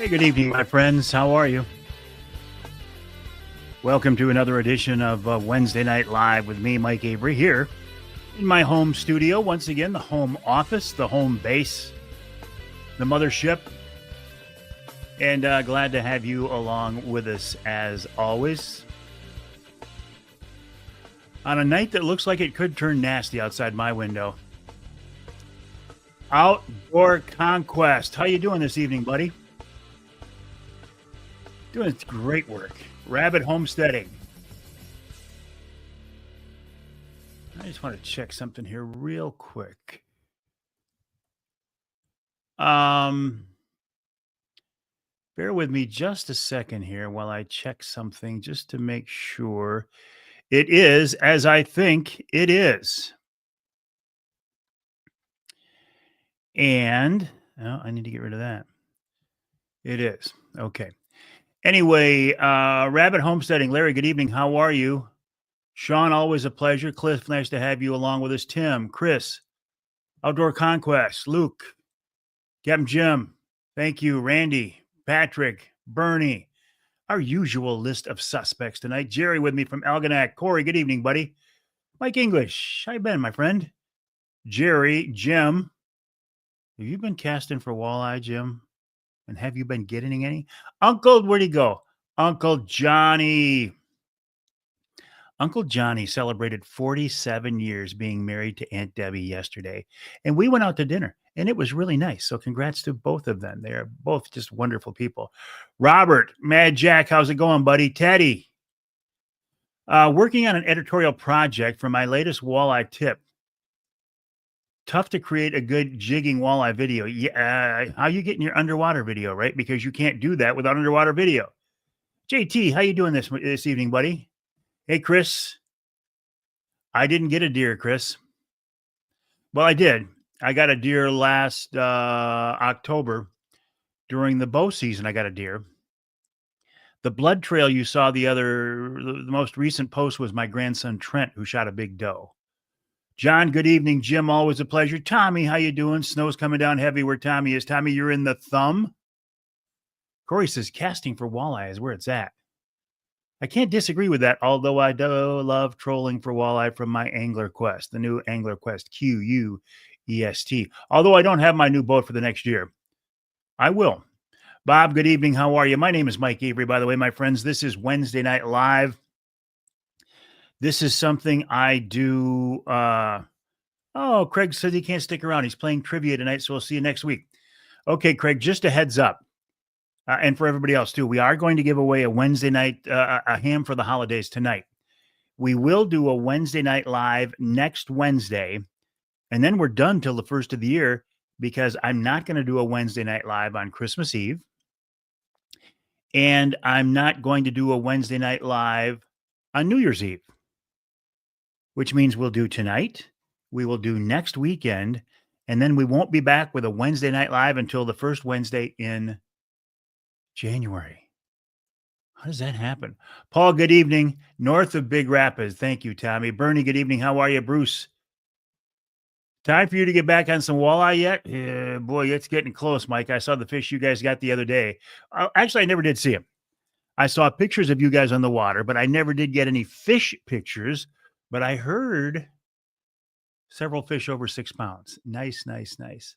Hey, good evening, my friends. How are you? Welcome to another edition of Wednesday Night Live with me, Mike Avery, here in my home studio. Once again, the home office, the home base, the mothership. And glad to have you along with us as always. On a night that looks like it could turn nasty outside my window. Outdoor Conquest. How you doing this evening, buddy? Doing great work. Rabbit homesteading. I just want to check something here real quick. Bear with me just a second here while I check something just to make sure it is as I think it is. And I need to get rid of that. It is. Okay. Anyway, Rabbit Homesteading. Larry, good evening. How are you? Sean, always a pleasure. Cliff, nice to have you along with us. Tim, Chris, Outdoor Conquest, Luke, Captain Jim, thank you. Randy, Patrick, Bernie, our usual list of suspects tonight. Jerry with me from Algonac. Corey, good evening, buddy. Mike English, how you been, my friend? Jerry, Jim, have you been casting for walleye, Jim? And have you been getting any? Uncle, where'd he go? Uncle Johnny. Uncle Johnny celebrated 47 years being married to Aunt Debbie yesterday. And we went out to dinner, and it was really nice. So congrats to both of them. They are both just wonderful people. Robert, Mad Jack, how's it going, buddy? Teddy, working on an editorial project for my latest walleye tip. Tough to create a good jigging walleye video. Yeah, how you getting your underwater video, right? Because you can't do that without underwater video. JT, how you doing this evening, buddy? Hey, Chris. I didn't get a deer, Chris. Well, I did. I got a deer last October during the bow season. I got a deer. The blood trail you saw the most recent post was my grandson Trent, who shot a big doe. John, good evening. Jim, always a pleasure. Tommy, how you doing? Snow's coming down heavy where Tommy is. Tommy, you're in the thumb. Corey says casting for walleye is where it's at. I can't disagree with that, although I do love trolling for walleye from my Angler Quest, the new Angler Quest QUEST. Although I don't have my new boat for the next year. I will. Bob, good evening. How are you? My name is Mike Avery, by the way, my friends. This is Wednesday Night Live. This is something I do. Craig says he can't stick around. He's playing trivia tonight, so we'll see you next week. Okay, Craig, just a heads up. And for everybody else, too, we are going to give away a Wednesday night, a ham for the holidays tonight. We will do a Wednesday Night Live next Wednesday, and then we're done till the first of the year because I'm not going to do a Wednesday Night Live on Christmas Eve, and I'm not going to do a Wednesday Night Live on New Year's Eve, which means we'll do tonight, we will do next weekend, and then we won't be back with a Wednesday Night Live until the first Wednesday in January. How does that happen? Paul, good evening. North of Big Rapids. Thank you, Tommy. Bernie, good evening. How are you, Bruce? Time for you to get back on some walleye yet? Yeah, boy, it's getting close, Mike. I saw the fish you guys got the other day. Actually, I never did see them. I saw pictures of you guys on the water, but I never did get any fish pictures. But I heard several fish over 6 pounds. Nice, nice, nice.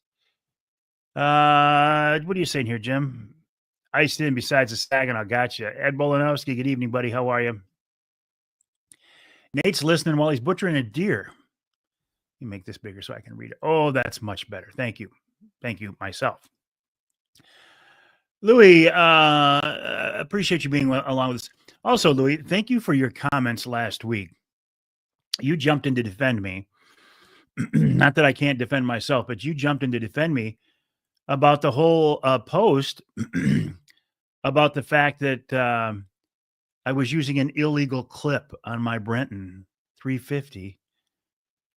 What are you saying here, Jim? Iced in besides the Saginaw. Gotcha. Ed Bolanowski, good evening, buddy. How are you? Nate's listening while he's butchering a deer. Let me make this bigger so I can read it. Oh, that's much better. Thank you. Thank you, myself. Louis, appreciate you being along with us. Also, Louis, thank you for your comments last week. You jumped in to defend me. Not that I can't defend myself, but you jumped in to defend me about the whole post about the fact that I was using an illegal clip on my Brenton 350.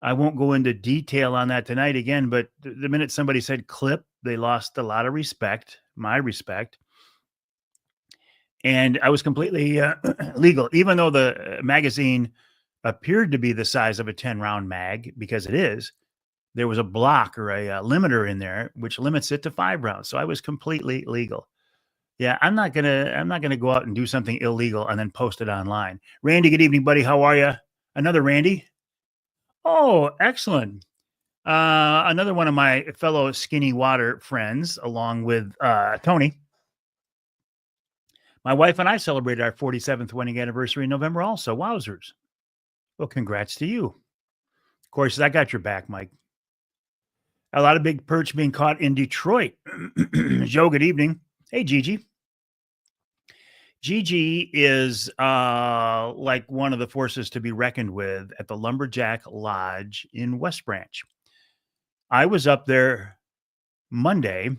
I won't go into detail on that tonight again, but the minute somebody said clip, they lost a lot of respect, my respect. And I was completely legal, even though the magazine appeared to be the size of a 10-round mag, because it is. There was a block or a limiter in there, which limits it to 5 rounds. So I was completely legal. Yeah, I'm not gonna go out and do something illegal and then post it online. Randy, good evening, buddy. How are you? Another Randy? Oh, excellent. Another one of my fellow skinny water friends, along with Tony. My wife and I celebrated our 47th wedding anniversary in November also. Wowzers. Well, congrats to you. Of course, I got your back, Mike. A lot of big perch being caught in Detroit. Joe, good evening. Hey, Gigi. Gigi is like one of the forces to be reckoned with at the Lumberjack Lodge in West Branch. I was up there Monday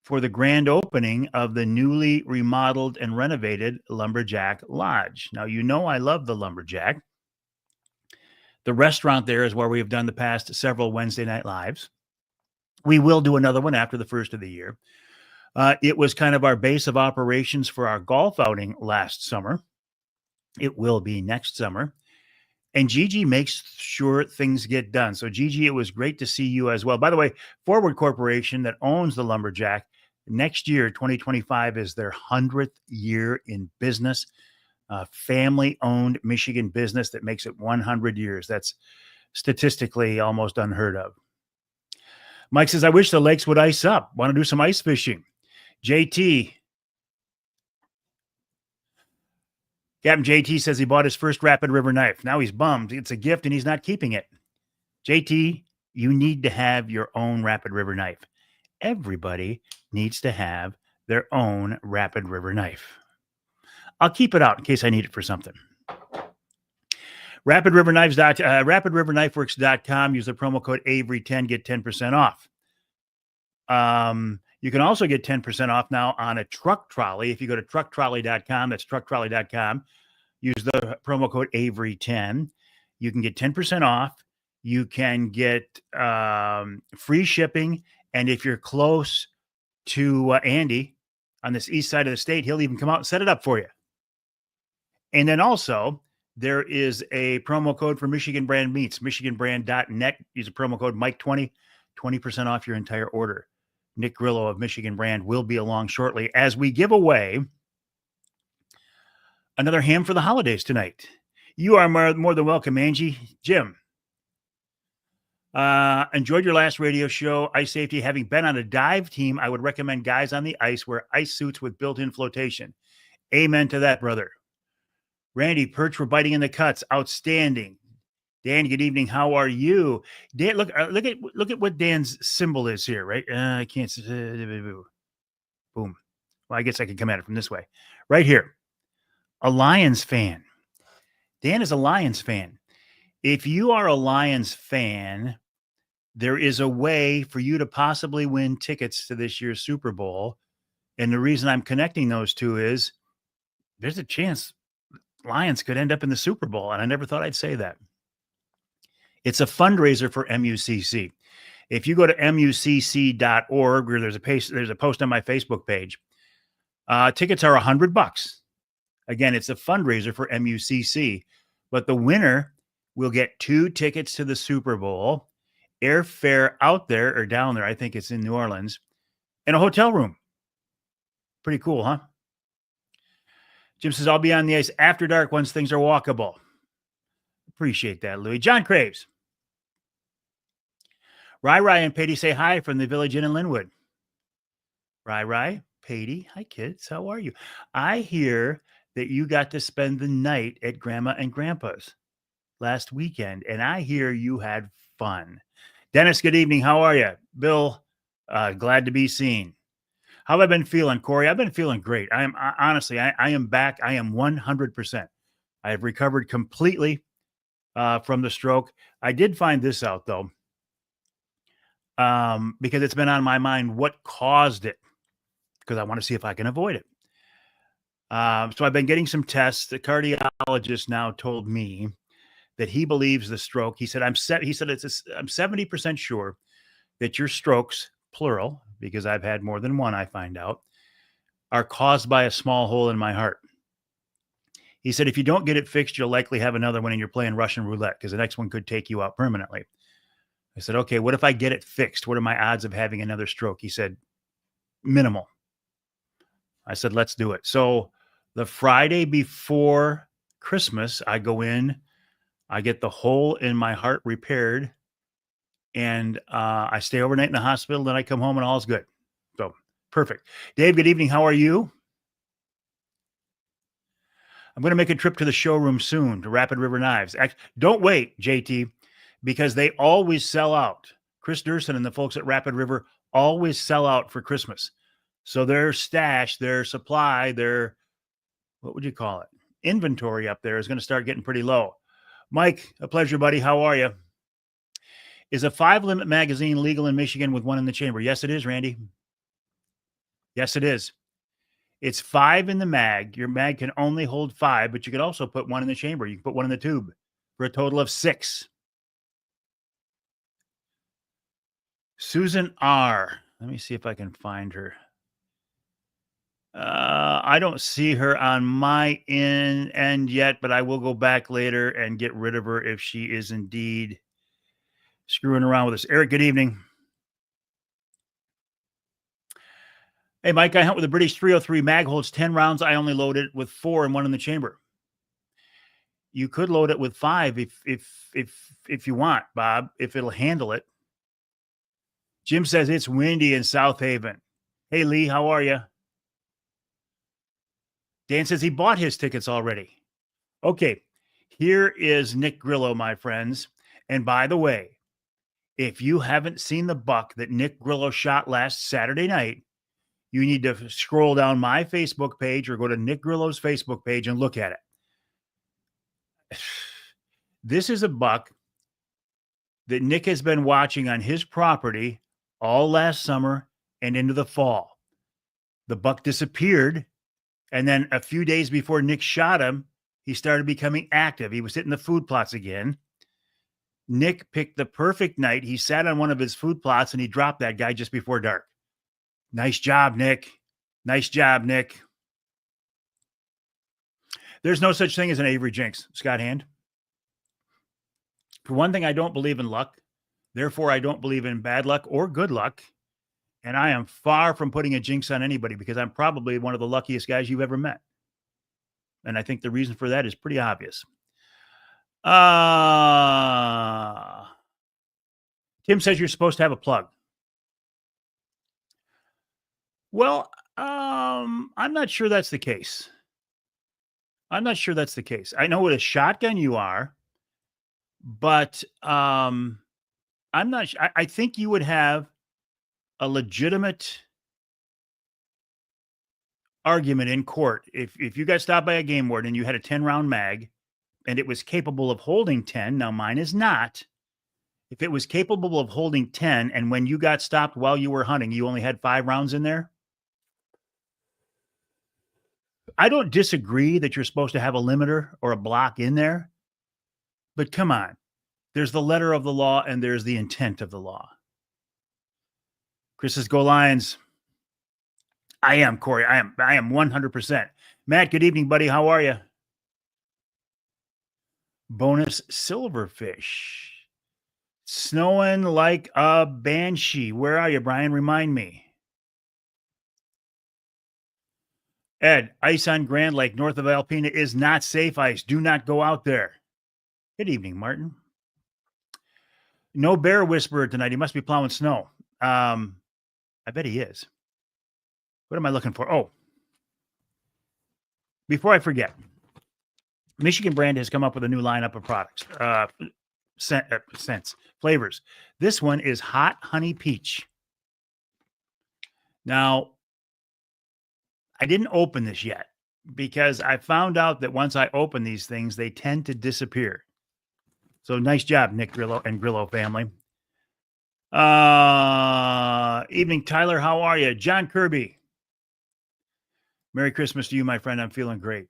for the grand opening of the newly remodeled and renovated Lumberjack Lodge. Now, you know I love the Lumberjack. The restaurant there is where we have done the past several Wednesday night lives. We will do another one after the first of the year. It was kind of our base of operations for our golf outing last summer. It will be next summer. And Gigi makes sure things get done. So, Gigi, it was great to see you as well. By the way, Forward Corporation that owns the Lumberjack, next year, 2025, is their 100th year in business. Family-owned Michigan business that makes it 100 years. That's statistically almost unheard of. Mike says, I wish the lakes would ice up. Want to do some ice fishing. JT. Captain JT says he bought his first Rapid River knife. Now he's bummed. It's a gift and he's not keeping it. JT, you need to have your own Rapid River knife. Everybody needs to have their own Rapid River knife. I'll keep it out in case I need it for something. RapidRiverKnifeWorks.com. Use the promo code Avery10. Get 10% off. You can also get 10% off now on a truck trolley. If you go to trucktrolley.com, that's trucktrolley.com. Use the promo code Avery10. You can get 10% off. You can get free shipping. And if you're close to Andy on this east side of the state, he'll even come out and set it up for you. And then also, there is a promo code for Michigan Brand Meats, michiganbrand.net. Use a promo code Mike20, 20% off your entire order. Nick Grillo of Michigan Brand will be along shortly as we give away another ham for the holidays tonight. You are more than welcome, Angie. Jim, enjoyed your last radio show, Ice Safety. Having been on a dive team, I would recommend guys on the ice wear ice suits with built-in flotation. Amen to that, brother. Randy, perch were biting in the cuts. Outstanding. Dan, good evening. How are you? Dan, look at what Dan's symbol is here, right? I can't. Boom. Well, I guess I can come at it from this way. Right here. A Lions fan. Dan is a Lions fan. If you are a Lions fan, there is a way for you to possibly win tickets to this year's Super Bowl. And the reason I'm connecting those two is there's a chance Lions could end up in the Super Bowl. And I never thought I'd say that. It's a fundraiser for MUCC. If you go to mucc.org, where there's a post on my Facebook page, tickets are $100. Again, it's a fundraiser for MUCC, but the winner will get 2 tickets to the Super Bowl, airfare out there or down there. I think it's in New Orleans, and a hotel room. Pretty cool, huh? Jim says, I'll be on the ice after dark once things are walkable. Appreciate that, Louis. John Craves. Rai and Patty say hi from the Village Inn in Linwood. Rai, Patty, hi kids, how are you? I hear that you got to spend the night at Grandma and Grandpa's last weekend, and I hear you had fun. Dennis, good evening. How are you? Bill, glad to be seen. How have I been feeling, Corey? I've been feeling great. I am honestly, I am back. I am 100%. I have recovered completely from the stroke. I did find this out though, because it's been on my mind what caused it, because I want to see if I can avoid it. So I've been getting some tests. The cardiologist now told me that he believes the stroke. He said, I'm 70% sure that your strokes, plural, because I've had more than one, I find out, are caused by a small hole in my heart. He said, if you don't get it fixed, you'll likely have another one and you're playing Russian roulette because the next one could take you out permanently. I said, okay, what if I get it fixed? What are my odds of having another stroke? He said, minimal. I said, let's do it. So the Friday before Christmas, I go in, I get the hole in my heart repaired, and I stay overnight in the hospital. Then I come home and all's good. So perfect. Dave, good evening. How are you? I'm going to make a trip to the showroom soon to Rapid River Knives. Don't wait, JT, because they always sell out. Chris Durson and the folks at Rapid River always sell out for Christmas. So their stash, their supply, their, what would you call it? Inventory up there is going to start getting pretty low. Mike, a pleasure, buddy. How are you? Is a 5-limit magazine legal in Michigan with one in the chamber? Yes, it is, Randy. Yes, it is. It's 5 in the mag. Your mag can only hold 5, but you could also put one in the chamber. You can put one in the tube for a total of 6. Susan R. Let me see if I can find her. I don't see her on my end yet, but I will go back later and get rid of her if she is indeed screwing around with us. Eric, good evening. Hey, Mike, I hunt with a British 303 mag, holds 10 rounds. I only load it with 4 and 1 in the chamber. You could load it with 5 if you want, Bob, if it'll handle it. Jim says it's windy in South Haven. Hey, Lee, how are you? Dan says he bought his tickets already. Okay, here is Nick Grillo, my friends. And by the way, if you haven't seen the buck that Nick Grillo shot last Saturday night, you need to scroll down my Facebook page or go to Nick Grillo's Facebook page and look at it. This is a buck that Nick has been watching on his property all last summer and into the fall. The buck disappeared, and then a few days before Nick shot him, he started becoming active. He was hitting the food plots again. Nick picked the perfect night. He sat on one of his food plots, and he dropped that guy just before dark. Nice job, Nick. Nice job, Nick. There's no such thing as an Avery jinx, Scott Hand. For one thing, I don't believe in luck. Therefore, I don't believe in bad luck or good luck. And I am far from putting a jinx on anybody because I'm probably one of the luckiest guys you've ever met. And I think the reason for that is pretty obvious. Tim says you're supposed to have a plug. Well, I'm not sure that's the case. I know what a shotgun you are, but I'm not sure. I think you would have a legitimate argument in court if you got stopped by a game warden and you had a 10-round mag and it was capable of holding 10. Now, mine is not. If it was capable of holding 10 and when you got stopped while you were hunting, you only had 5 rounds in there, I don't disagree that you're supposed to have a limiter or a block in there, but come on. There's the letter of the law and there's the intent of the law. Chris says, go Lions. I am, Corey. I am 100%. Matt, good evening, buddy. How are you? Bonus silverfish. Snowing like a banshee. Where are you, Brian? Remind me. Ed, ice on Grand Lake north of Alpena is not safe ice. Do not go out there. Good evening, Martin. No bear whisperer tonight. He must be plowing snow. I bet he is. What am I looking for? Oh, before I forget, Michigan Brand has come up with a new lineup of products, scents, flavors. This one is Hot Honey Peach. Now, I didn't open this yet because I found out that once I open these things, they tend to disappear. So nice job, Nick Grillo and Grillo family. Evening, Tyler. How are you? John Kirby. Merry Christmas to you, my friend. I'm feeling great.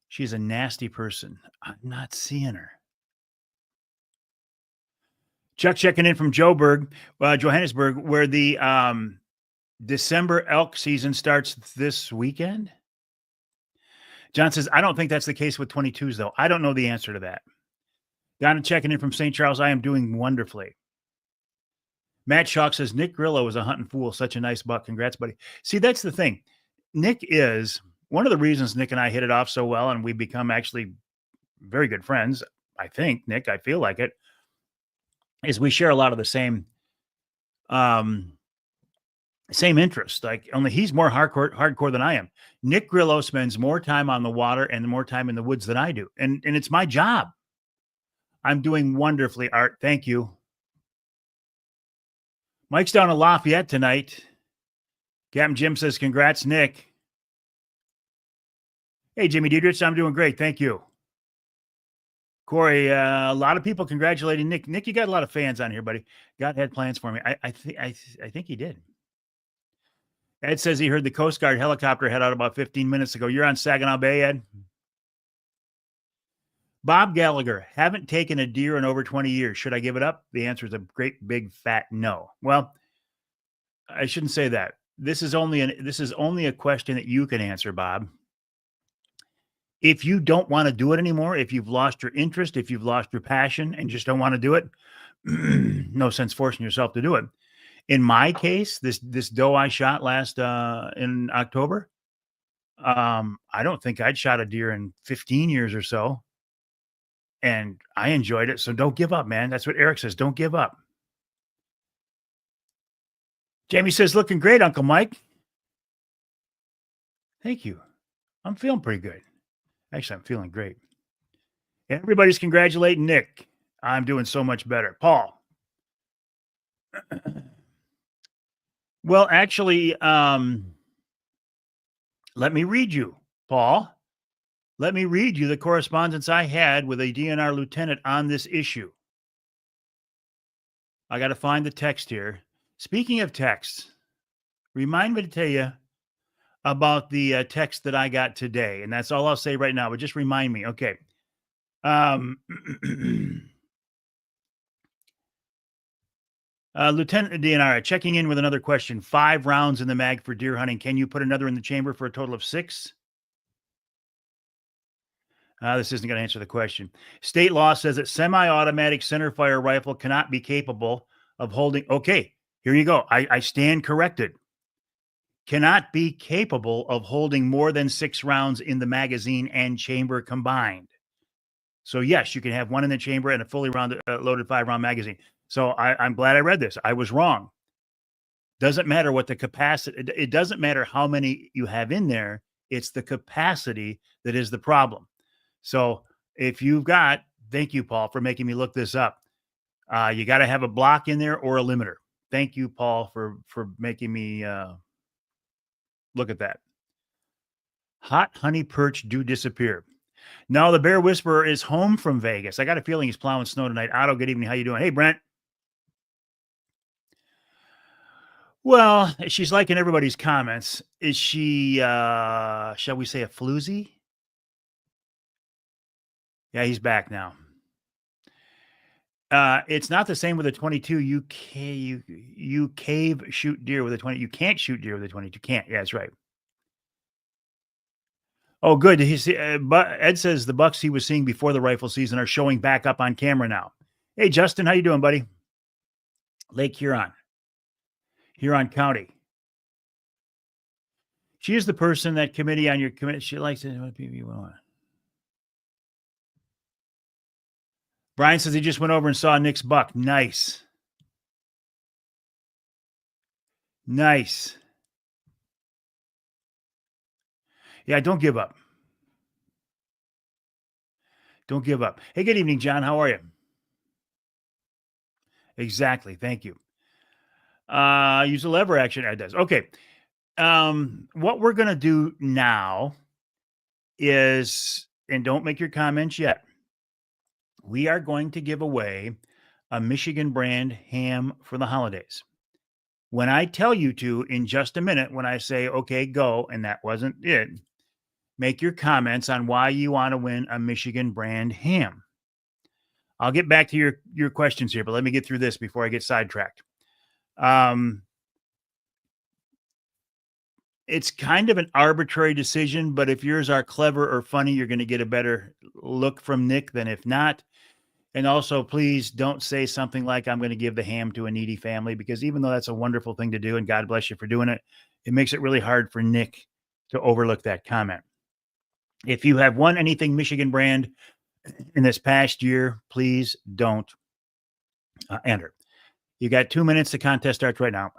She's a nasty person. I'm not seeing her. Chuck checking in from Johannesburg, where the December elk season starts this weekend. John says, I don't think that's the case with 22s, though. I don't know the answer to that. Donna checking in from St. Charles. I am doing wonderfully. Matt Chalk says, Nick Grillo is a hunting fool. Such a nice buck. Congrats, buddy. See, that's the thing. Nick is one of the reasons Nick and I hit it off so well, and we become actually very good friends. I think, Nick, I feel like it, is we share a lot of the um, same interests. Like only he's more hardcore than I am. Nick Grillo spends more time on the water and more time in the woods than I do, and it's my job. I'm doing wonderfully, Art. Thank you. Mike's down in Lafayette tonight. Captain Jim says, "Congrats, Nick." Hey, Jimmy Diedrich, I'm doing great. Thank you. Corey, a lot of people congratulating Nick. Nick, you got a lot of fans on here, buddy. God had plans for me. I think he did. Ed says he heard the Coast Guard helicopter head out about 15 minutes ago. You're on Saginaw Bay, Ed? Bob Gallagher, haven't taken a deer in over 20 years. Should I give it up? The answer is a great big fat no. Well, I shouldn't say that. This is only a question that you can answer, Bob. If you don't want to do it anymore, if you've lost your interest, if you've lost your passion and just don't want to do it, no sense forcing yourself to do it. In my case, this doe I shot last in October, I don't think I'd shot a deer in 15 years or so. And I enjoyed it. So don't give up, man. That's what Eric says. Don't give up. Jamie says, looking great, Uncle Mike. Thank you. I'm feeling pretty good. Actually, I'm feeling great. Everybody's congratulating Nick. I'm doing so much better. Paul. Well, actually, let me read you, Paul. Let me read you the correspondence I had with a DNR lieutenant on this issue. I got to find the text here. Speaking of texts, remind me to tell you about the text that I got today. And that's all I'll say right now, but just remind me. Okay. Lieutenant DNR, checking in with another question. 5 rounds in the mag for deer hunting. Can you put another in the chamber for a total of 6? This isn't going to answer the question. State law says that semi-automatic centerfire rifle cannot be capable of holding. Okay, here you go. I stand corrected. Cannot be capable of holding more than 6 rounds in the magazine and chamber combined. So yes, you can have one in the chamber and a fully loaded 5-round magazine. So I'm glad I read this. I was wrong. Doesn't matter what the capacity. It doesn't matter how many you have in there. It's the capacity that is the problem. So if you've got, thank you, Paul, for making me look this up. You got to have a block in there or a limiter. Thank you, Paul, for making me look at that. Hot honey perch do disappear. Now the Bear Whisperer is home from Vegas. I got a feeling he's plowing snow tonight. Otto, good evening. How you doing? Hey, Brent. Well, she's liking everybody's comments. Is she, shall we say, a floozy? Yeah, he's back now. It's not the same with a 22. You cave shoot deer with a 20. You can't shoot deer with a 22. Can't. Yeah, that's right. Oh, good. But Ed says the bucks he was seeing before the rifle season are showing back up on camera now. Hey, Justin, how you doing, buddy? Lake Huron County. She is the person that committee on your committee. She likes it. What people you want. Brian says he just went over and saw Nick's buck. Nice. Nice. Yeah, don't give up. Don't give up. Hey, good evening, John. How are you? Exactly. Thank you. Use a lever action. It does. Okay. What we're going to do now is, and don't make your comments yet, we are going to give away a Michigan brand ham for the holidays. When I tell you to, in just a minute, when I say, okay, go, and that wasn't it, make your comments on why you want to win a Michigan brand ham. I'll get back to your questions here, but let me get through this before I get sidetracked. It's kind of an arbitrary decision, but if yours are clever or funny, you're going to get a better look from Nick than if not. And also, please don't say something like, I'm going to give the ham to a needy family, because even though that's a wonderful thing to do, and God bless you for doing it, it makes it really hard for Nick to overlook that comment. If you have won anything Michigan brand in this past year, please don't enter. You got 2 minutes. The contest starts right now.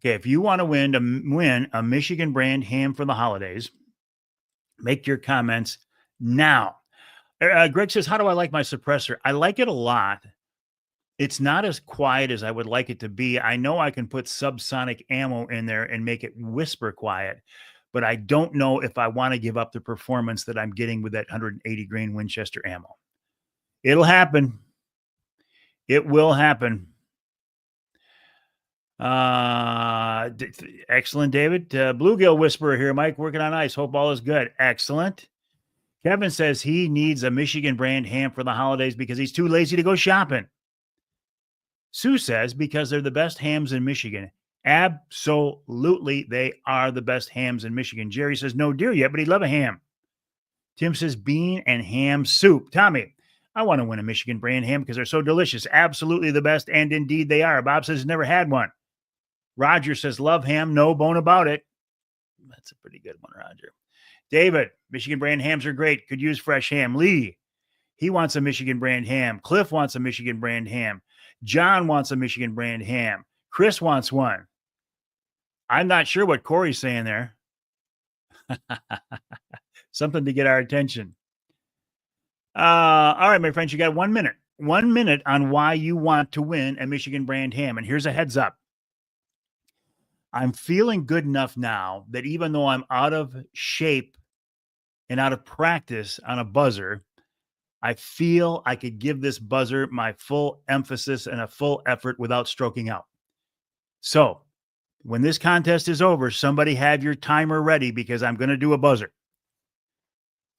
Okay, if you want to win a Michigan brand ham for the holidays, make your comments now. Greg says, how do I like my suppressor? I like it a lot. It's not as quiet as I would like it to be. I know I can put subsonic ammo in there and make it whisper quiet, but I don't know if I want to give up the performance that I'm getting with that 180 grain Winchester ammo. It'll happen. It will happen. Excellent, David. Bluegill Whisperer here, Mike, working on ice. Hope all is good. Excellent. Kevin says he needs a Michigan brand ham for the holidays because he's too lazy to go shopping. Sue says because they're the best hams in Michigan. Absolutely, they are the best hams in Michigan. Jerry says no deer yet, but he'd love a ham. Tim says bean and ham soup. Tommy, I want to win a Michigan brand ham because they're so delicious. Absolutely the best, and indeed they are. Bob says never had one. Roger says love ham, no bone about it. That's a pretty good one, Roger. David, Michigan brand hams are great. Could use fresh ham. Lee, he wants a Michigan brand ham. Cliff wants a Michigan brand ham. John wants a Michigan brand ham. Chris wants one. I'm not sure what Corey's saying there. Something to get our attention. All right, my friends, you got 1 minute. 1 minute on why you want to win a Michigan brand ham. And here's a heads up. I'm feeling good enough now that even though I'm out of shape and out of practice on a buzzer, I feel I could give this buzzer my full emphasis and a full effort without stroking out. So when this contest is over, somebody have your timer ready because I'm going to do a buzzer.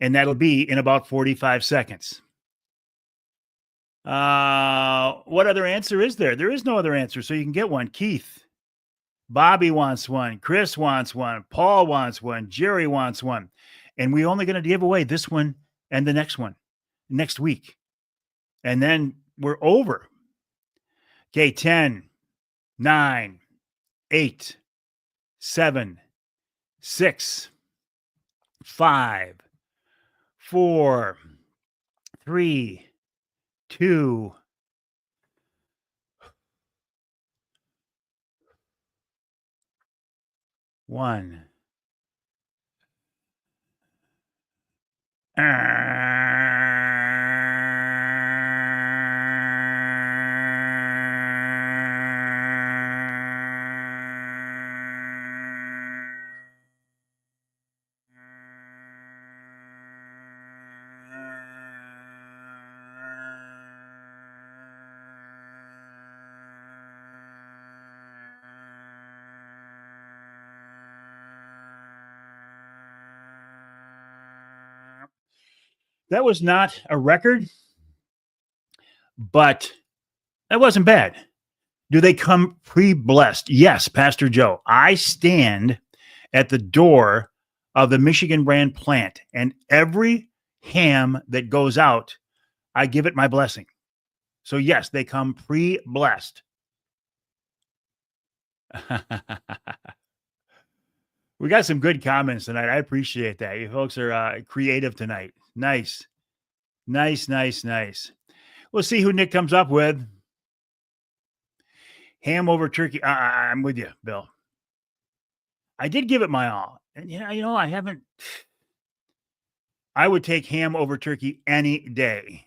And that'll be in about 45 seconds. What other answer is there? There is no other answer, so you can get one. Keith. Bobby wants one. Chris wants one. Paul wants one. Jerry wants one. And we're only going to give away this one and the next one next week. And then we're over. Okay, 10, 9, 8, 7, 6, 5, 4, 3, 2, 1. That was not a record, but that wasn't bad. Do they come pre-blessed? Yes, Pastor Joe. I stand at the door of the Michigan brand plant, and every ham that goes out, I give it my blessing. So yes, they come pre-blessed. We got some good comments tonight. I appreciate that. You folks are creative tonight. Nice. We'll see who Nick comes up with. Ham over turkey. I'm with you, Bill. I did give it my all. And I haven't. I would take ham over turkey any day.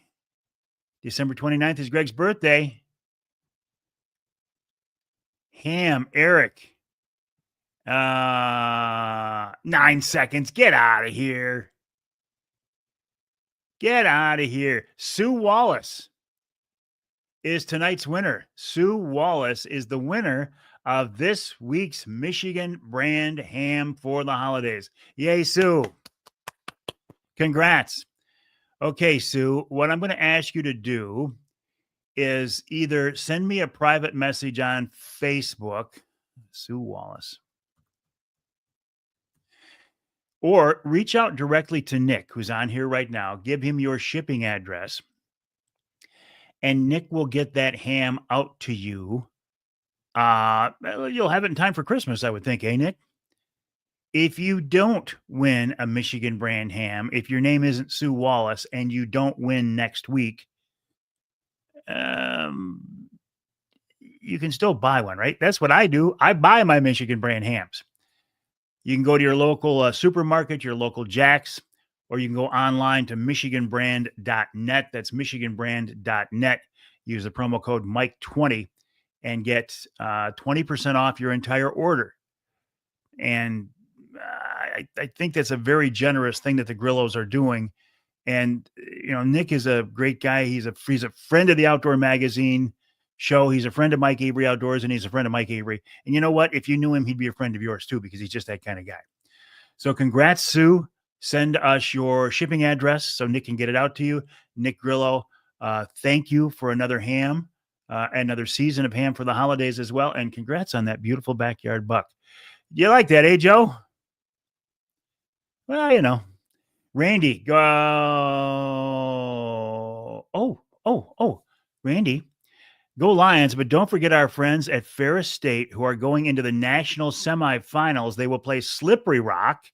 December 29th is Greg's birthday. Ham, Eric. 9 seconds. Get out of here. Get out of here. Sue Wallace is tonight's winner. Sue Wallace is the winner of this week's Michigan brand ham for the holidays. Yay, Sue. Congrats. Okay, Sue, what I'm going to ask you to do is either send me a private message on Facebook, Sue Wallace, or reach out directly to Nick, who's on here right now. Give him your shipping address, and Nick will get that ham out to you. You'll have it in time for Christmas, I would think, eh, Nick? If you don't win a Michigan brand ham, if your name isn't Sue Wallace and you don't win next week, um, you can still buy one, right? That's what I do. I buy my Michigan brand hams. You can go to your local supermarket, your local Jack's, or you can go online to michiganbrand.net. That's michiganbrand.net. Use the promo code Mike20 and get 20% off your entire order. And I think that's a very generous thing that the Grillos are doing. And, Nick is a great guy. He's a friend of the Outdoor Magazine show. He's a friend of Mike Avery Outdoors, and he's a friend of Mike Avery. And you know what? If you knew him, he'd be a friend of yours too, because he's just that kind of guy. So congrats, Sue. Send us your shipping address so Nick can get it out to you. Nick Grillo, thank you for another ham, another season of ham for the holidays as well. And congrats on that beautiful backyard buck. You like that, eh, Joe? Well, Randy, go. Randy, go Lions, but don't forget our friends at Ferris State who are going into the national semifinals. They will play Slippery Rock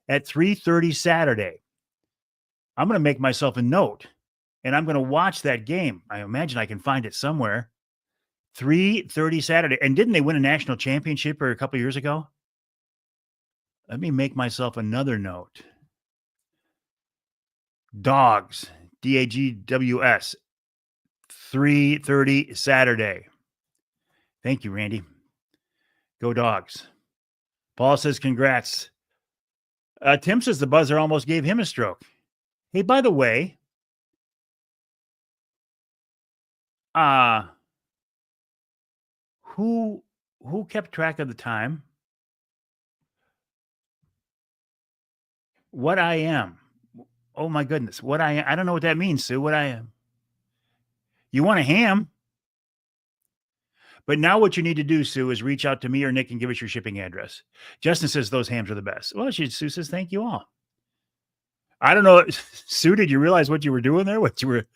at 3:30 Saturday. I'm going to make myself a note, and I'm going to watch that game. I imagine I can find it somewhere. 3:30 Saturday. And didn't they win a national championship a couple years ago? Let me make myself another note. Dogs, DAGWS, 3:30 Saturday. Thank you, Randy. Go Dogs. Paul says, congrats. Tim says the buzzer almost gave him a stroke. Hey, by the way, who kept track of the time? What I am. Oh my goodness. What I am. I don't know what that means, Sue. What I am. You want a ham? But now what you need to do, Sue, is reach out to me or Nick and give us your shipping address. Justin says those hams are the best. Well, Sue says thank you all. I don't know, Sue. Did you realize what you were doing there? What you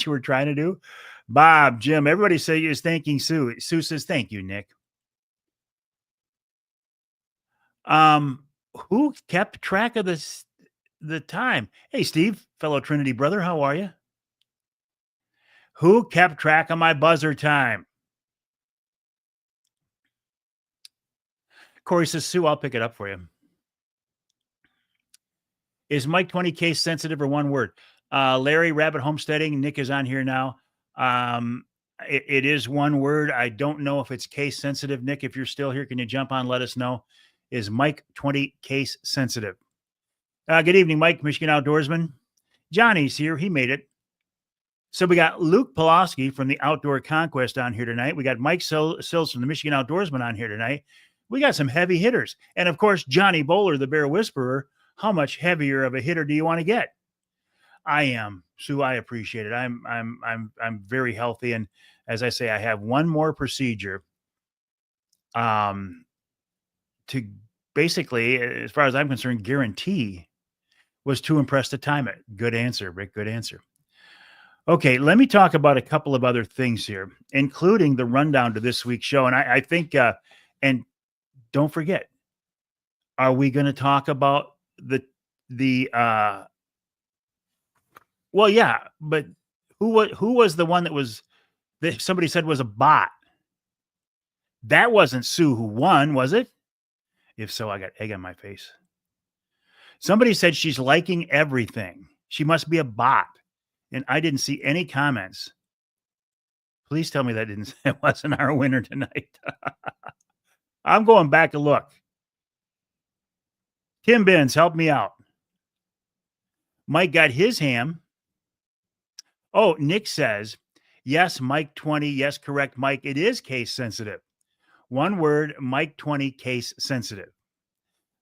were trying to do? Bob, Jim, everybody is thanking Sue. Sue says thank you, Nick. Who kept track of the time? Hey, Steve, fellow Trinity brother, how are you? Who kept track of my buzzer time? Corey says, Sue, I'll pick it up for you. Is Mike 20 case sensitive or one word? Larry, Rabbit Homesteading, Nick is on here now. It is one word. I don't know if it's case sensitive. Nick, if you're still here, can you jump on? Let us know. Is Mike 20 case sensitive? Good evening, Mike, Michigan Outdoorsman. Johnny's here. He made it. So we got Luke Pulaski from the Outdoor Conquest on here tonight. We got Mike Sills from the Michigan Outdoorsman on here tonight. We got some heavy hitters. And of course, Johnny Bowler, the Bear Whisperer. How much heavier of a hitter do you want to get? I am, Sue. I appreciate it. I'm very healthy. And as I say, I have one more procedure to basically, as far as I'm concerned, guarantee was too impressed to time it. Good answer, Rick. Good answer. Okay, let me talk about a couple of other things here, including the rundown to this week's show. And I think, and don't forget, are we going to talk about well, yeah, but who was the one that somebody said was a bot? That wasn't Sue who won, was it? If so, I got egg on my face. Somebody said she's liking everything. She must be a bot. And I didn't see any comments. Please tell me it wasn't our winner tonight. I'm going back to look. Tim Benz, help me out. Mike got his ham. Oh, Nick says, yes, Mike 20. Yes, correct, Mike. It is case sensitive. One word, Mike 20, case sensitive.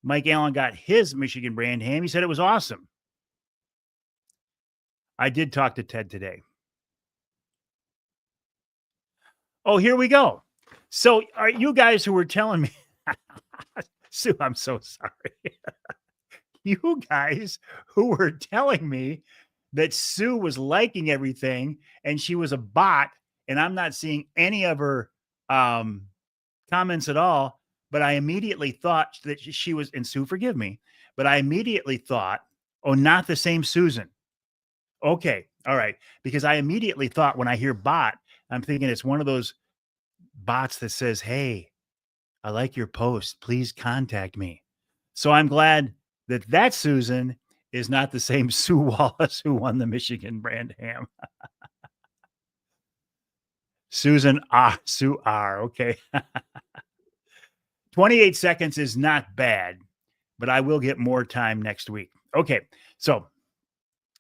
Mike Allen got his Michigan brand ham. He said it was awesome. I did talk to Ted today. Oh, here we go. So are you guys who were telling me, Sue, I'm so sorry. You guys who were telling me that Sue was liking everything and she was a bot and I'm not seeing any of her comments at all. but I immediately thought that she was, and Sue, forgive me, but I immediately thought, oh, not the same Susan. Okay. All right. Because I immediately thought when I hear bot, I'm thinking it's one of those bots that says, hey, I like your post. Please contact me. So I'm glad that that Susan is not the same Sue Wallace who won the Michigan brand ham. Susan Sue R. Okay. 28 seconds is not bad, but I will get more time next week. Okay. So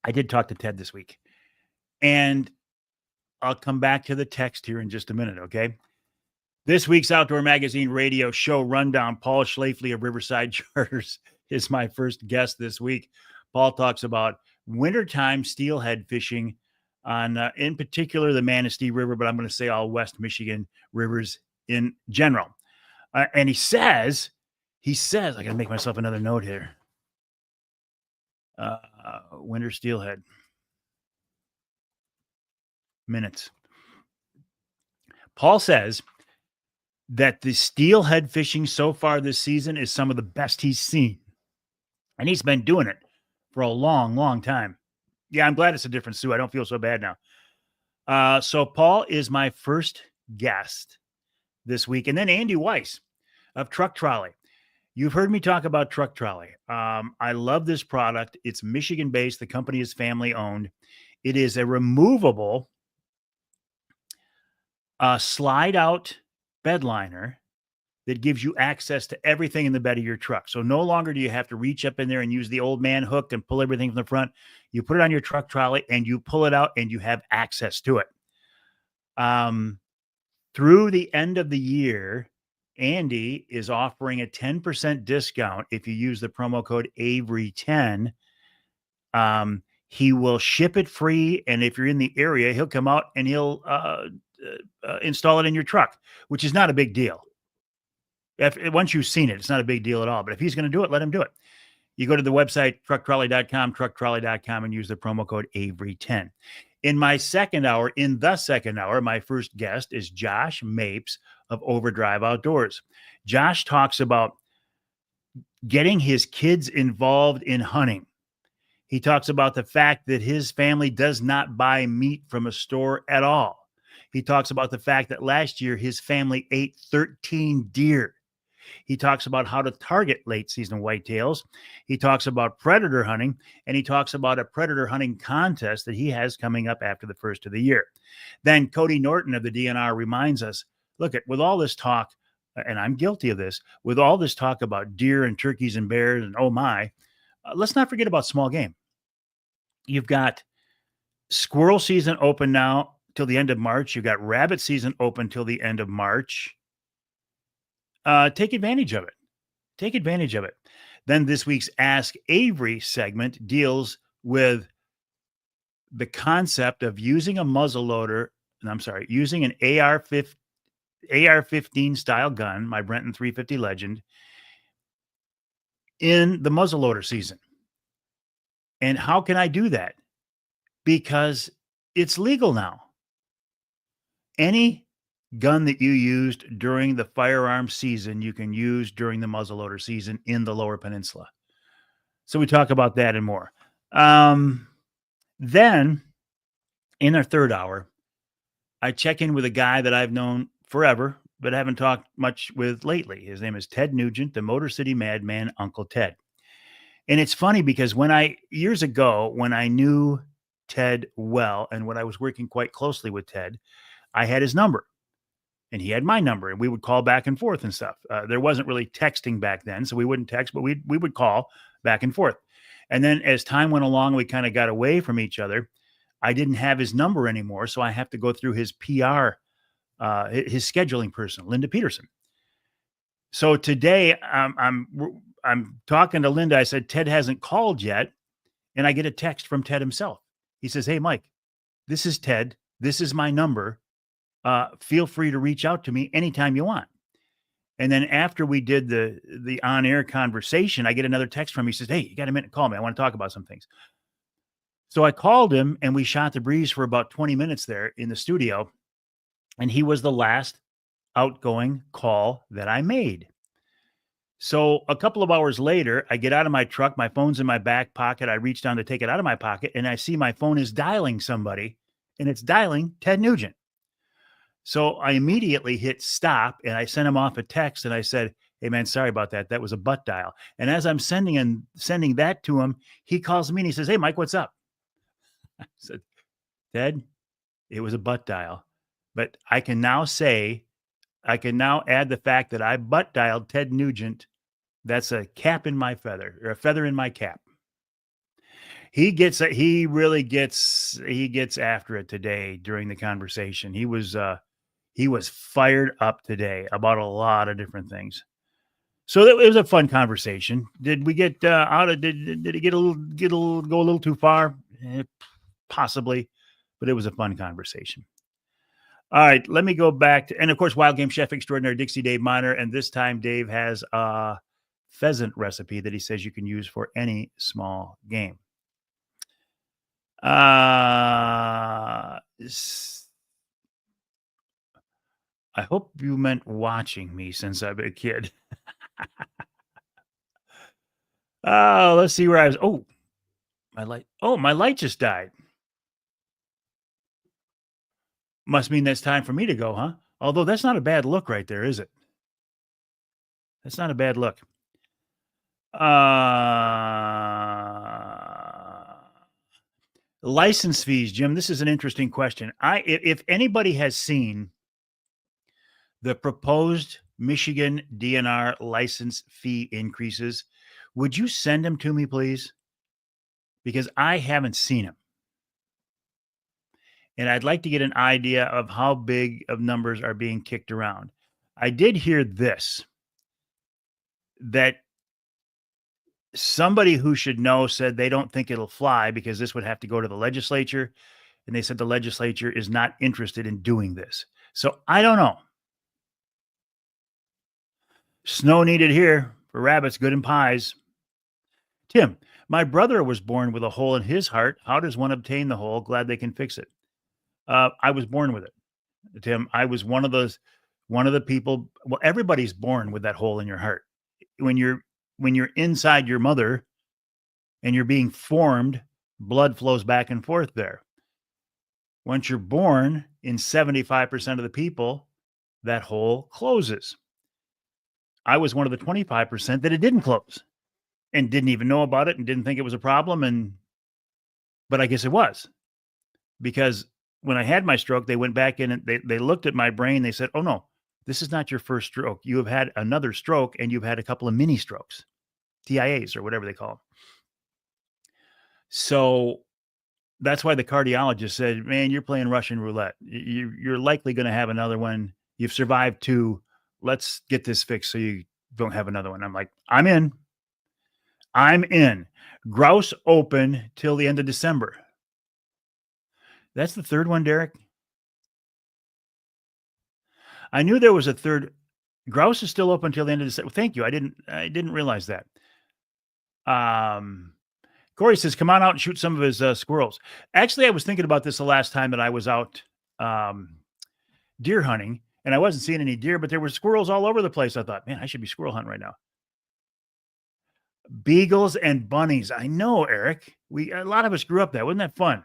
I did talk to Ted this week, and I'll come back to the text here in just a minute. Okay. This week's Outdoor Magazine radio show rundown. Paul Schlafly of Riverside Charters is my first guest this week. Paul talks about wintertime steelhead fishing on, in particular, the Manistee River, but I'm going to say all West Michigan rivers in general. And he says, I got to make myself another note here. Winter steelhead minutes. Paul says that the steelhead fishing so far this season is some of the best he's seen. And he's been doing it for a long, long time. Yeah, I'm glad it's a different Sue. I don't feel so bad now. So Paul is my first guest this week. And then Andy Weiss of Truck Trolley. You've heard me talk about Truck Trolley. I love this product. It's Michigan-based. The company is family-owned. It is a removable slide-out bed liner that gives you access to everything in the bed of your truck. So no longer do you have to reach up in there and use the old man hook and pull everything from the front. You put it on your truck trolley and you pull it out and you have access to it. Through the end of the year, Andy is offering a 10% discount if you use the promo code Avery10. He will ship it free, and if you're in the area, he'll come out and he'll install it in your truck, which is not a big deal. Once you've seen it, it's not a big deal at all. But if he's going to do it, let him do it. You go to the website, trucktrolley.com, and use the promo code Avery10. In the second hour, my first guest is Josh Mapes of Overdrive Outdoors. Josh talks about getting his kids involved in hunting. He talks about the fact that his family does not buy meat from a store at all. He talks about the fact that last year his family ate 13 deer. He talks about how to target late season whitetails. He talks about predator hunting, and he talks about a predator hunting contest that he has coming up after the first of the year. Then Cody Norton of the DNR reminds us, look, with all this talk, and I'm guilty of this, with all this talk about deer and turkeys and bears and oh my, let's not forget about small game. You've got squirrel season open now till the end of March. You've got rabbit season open till the end of March. Take advantage of it. Take advantage of it. Then this week's Ask Avery segment deals with the concept of using a muzzleloader. Using an AR-15 style gun, my Brenton 350 Legend, in the muzzleloader season. And how can I do that? Because it's legal now. Any gun that you used during the firearm season, you can use during the muzzleloader season in the Lower Peninsula. So we talk about that and more. Then in our third hour, I check in with a guy that I've known forever, but haven't talked much with lately. His name is Ted Nugent, the Motor City Madman, Uncle Ted. And it's funny because years ago, when I knew Ted well, and when I was working quite closely with Ted, I had his number. And he had my number, and we would call back and forth and stuff. There wasn't really texting back then, so we wouldn't text, but we would call back and forth. And then as time went along, we kind of got away from each other. I didn't have his number anymore, so I have to go through his PR, his scheduling person, Linda Peterson. So today, I'm talking to Linda. I said, Ted hasn't called yet, and I get a text from Ted himself. He says, hey, Mike, this is Ted. This is my number. Feel free to reach out to me anytime you want. And then after we did the on-air conversation, I get another text from him. He says, hey, you got a minute? Call me. I want to talk about some things. So I called him and we shot the breeze for about 20 minutes there in the studio. And he was the last outgoing call that I made. So a couple of hours later, I get out of my truck. My phone's in my back pocket. I reach down to take it out of my pocket, and I see my phone is dialing somebody, and it's dialing Ted Nugent. So I immediately hit stop, and I sent him off a text, and I said, "Hey man, sorry about that. That was a butt dial." And as I'm sending that to him, he calls me and he says, "Hey Mike, what's up?" I said, "Ted, it was a butt dial, but I can now add the fact that I butt dialed Ted Nugent. That's a cap in my feather, or a feather in my cap." He really gets after it today during the conversation. He was fired up today about a lot of different things. So it was a fun conversation. Did we get out of did it get a little go a little too far? Possibly, but it was a fun conversation. All right, let me go back to, and of course, Wild Game Chef Extraordinary Dixie Dave Miner. And this time, Dave has a pheasant recipe that he says you can use for any small game. I hope you meant watching me since I've been a kid. Oh, let's see where I was. Oh, my light. Oh, my light just died. Must mean that's time for me to go, huh? Although that's not a bad look right there, is it? That's not a bad look. License fees, Jim. This is an interesting question. If anybody has seen the proposed Michigan DNR license fee increases, would you send them to me, please? Because I haven't seen them. And I'd like to get an idea of how big of numbers are being kicked around. I did hear this, that somebody who should know said they don't think it'll fly because this would have to go to the legislature. And they said the legislature is not interested in doing this. So I don't know. Snow needed here for rabbits, good in pies. Tim, my brother was born with a hole in his heart. How does one obtain the hole? Glad they can fix it. I was born with it, Tim. I was one of the people. Well, everybody's born with that hole in your heart. When you're inside your mother and you're being formed, blood flows back and forth there. Once you're born, in 75% of the people, that hole closes. I was one of the 25% that it didn't close and didn't even know about it and didn't think it was a problem. But I guess it was, because when I had my stroke, they went back in and they looked at my brain. They said, "Oh no, this is not your first stroke. You have had another stroke and you've had a couple of mini strokes, TIAs or whatever they call them." So that's why the cardiologist said, "Man, you're playing Russian roulette. You're likely going to have another one. You've survived two. Let's get this fixed so you don't have another one." I'm like, I'm in. I'm in. Grouse open till the end of December. That's the third one, Derek. I knew there was a third. Grouse is still open until the end of December. Thank you. I didn't realize that. Corey says, "Come on out and shoot some of his squirrels." Actually, I was thinking about this the last time that I was out deer hunting, and I wasn't seeing any deer, but there were squirrels all over the place. I thought, man, I should be squirrel hunting right now. Beagles and bunnies. I know, Eric. A lot of us grew up that. Wasn't that fun?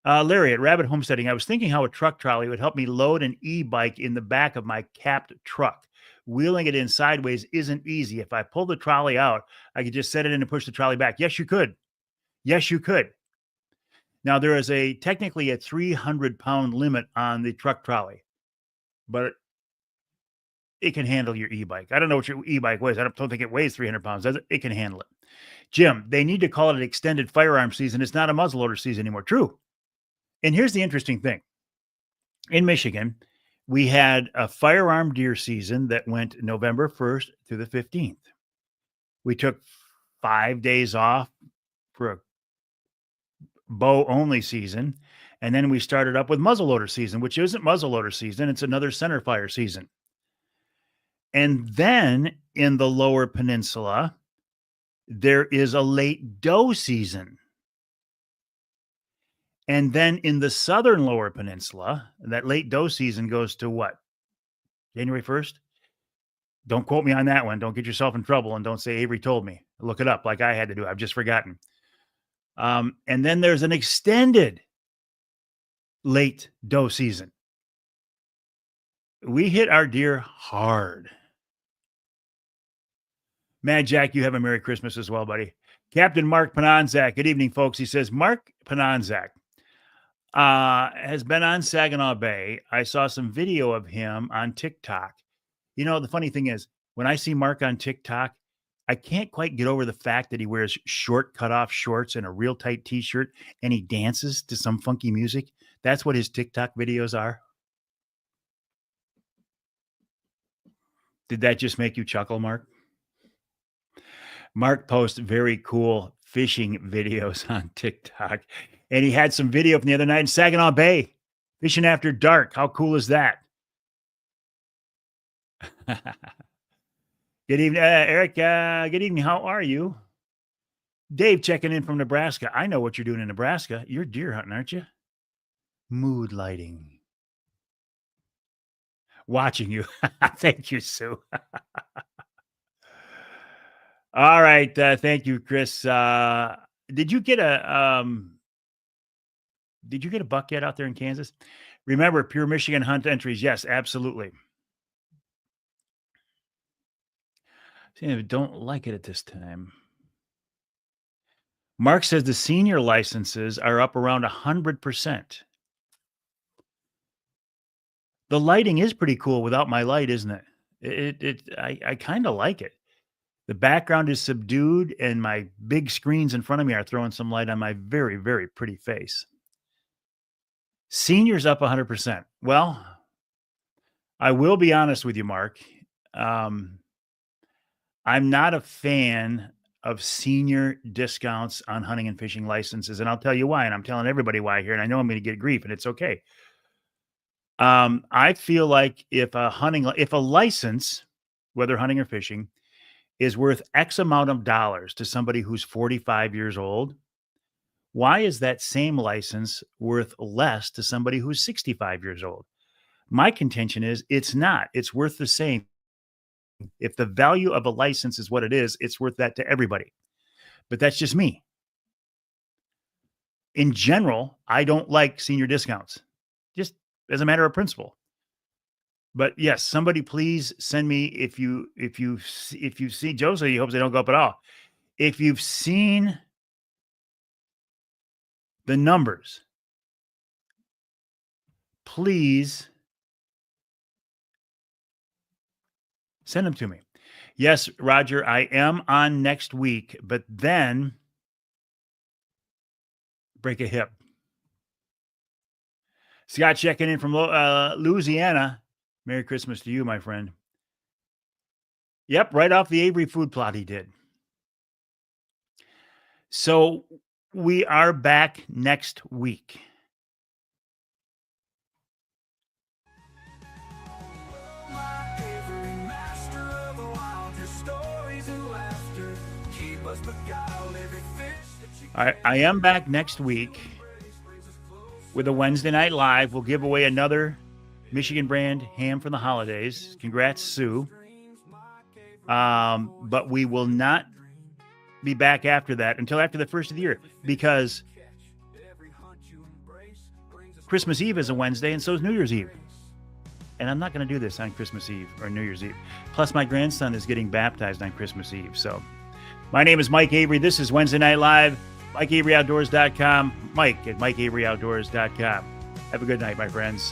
Larry at Rabbit Homesteading. I was thinking how a truck trolley would help me load an e-bike in the back of my capped truck. Wheeling it in sideways isn't easy. If I pull the trolley out, I could just set it in and push the trolley back. Yes, you could. Yes, you could. Now, there is technically a 300-pound limit on the truck trolley, but it can handle your e-bike. I don't know what your e-bike weighs. I don't think it weighs 300 pounds, does it? It can handle it. Jim, they need to call it extended firearm season. It's not a muzzleloader season anymore. True. And here's the interesting thing. In Michigan, we had a firearm deer season that went November 1st through the 15th. We took 5 days off for a bow only season. And then we started up with muzzleloader season, which isn't muzzleloader season. It's another center fire season. And then in the lower peninsula, there is a late doe season. And then in the southern lower peninsula, that late doe season goes to what? January 1st? Don't quote me on that one. Don't get yourself in trouble, and don't say Avery told me. Look it up like I had to do. I've just forgotten. And then there's an extended late doe season. We hit our deer hard. Mad Jack, you have a Merry Christmas as well, buddy. Captain Mark Pananzak. Good evening, folks. He says, Mark Pananzak has been on Saginaw Bay. I saw some video of him on TikTok. You know, the funny thing is, when I see Mark on TikTok, I can't quite get over the fact that he wears short cutoff shorts and a real tight t-shirt and he dances to some funky music. That's what his TikTok videos are. Did that just make you chuckle, Mark? Mark posts very cool fishing videos on TikTok. And he had some video from the other night in Saginaw Bay, fishing after dark. How cool is that? Good evening, Eric. Good evening. How are you? Dave checking in from Nebraska. I know what you're doing in Nebraska. You're deer hunting, aren't you? Mood lighting. Watching you. Thank you, Sue. All right. Thank you, Chris. Did you get a buck yet out there in Kansas? Remember, Pure Michigan Hunt entries. Yes, absolutely. See, I don't like it at this time. Mark says the senior licenses are up around 100%. The lighting is pretty cool without my light, isn't it? I kind of like it. The background is subdued and my big screens in front of me are throwing some light on my very, very pretty face. Seniors up 100%. Well, I will be honest with you, Mark. I'm not a fan of senior discounts on hunting and fishing licenses. And I'll tell you why. And I'm telling everybody why here. And I know I'm going to get grief, and it's okay. I feel like if a license, whether hunting or fishing, is worth X amount of dollars to somebody who's 45 years old, why is that same license worth less to somebody who's 65 years old? My contention is it's not. It's worth the same. If the value of a license is what it is, it's worth that to everybody. But that's just me. In general, I don't like senior discounts, just as a matter of principle. But yes, somebody please send me if you see Joseph, he hopes they don't go up at all. If you've seen the numbers, please send them to me. Yes, Roger, I am on next week, but then break a hip. Scott checking in from Louisiana. Merry Christmas to you, my friend. Yep, right off the Avery food plot he did. So we are back next week. I am back next week with a Wednesday night live. We'll give away another Michigan brand ham for the holidays. Congrats, Sue. But we will not be back after that until after the first of the year, because Christmas Eve is a Wednesday and so is New Year's Eve. And I'm not going to do this on Christmas Eve or New Year's Eve. Plus, my grandson is getting baptized on Christmas Eve. So my name is Mike Avery. This is Wednesday Night Live. MikeAveryOutdoors.com. Mike at MikeAveryOutdoors.com. Have a good night, my friends.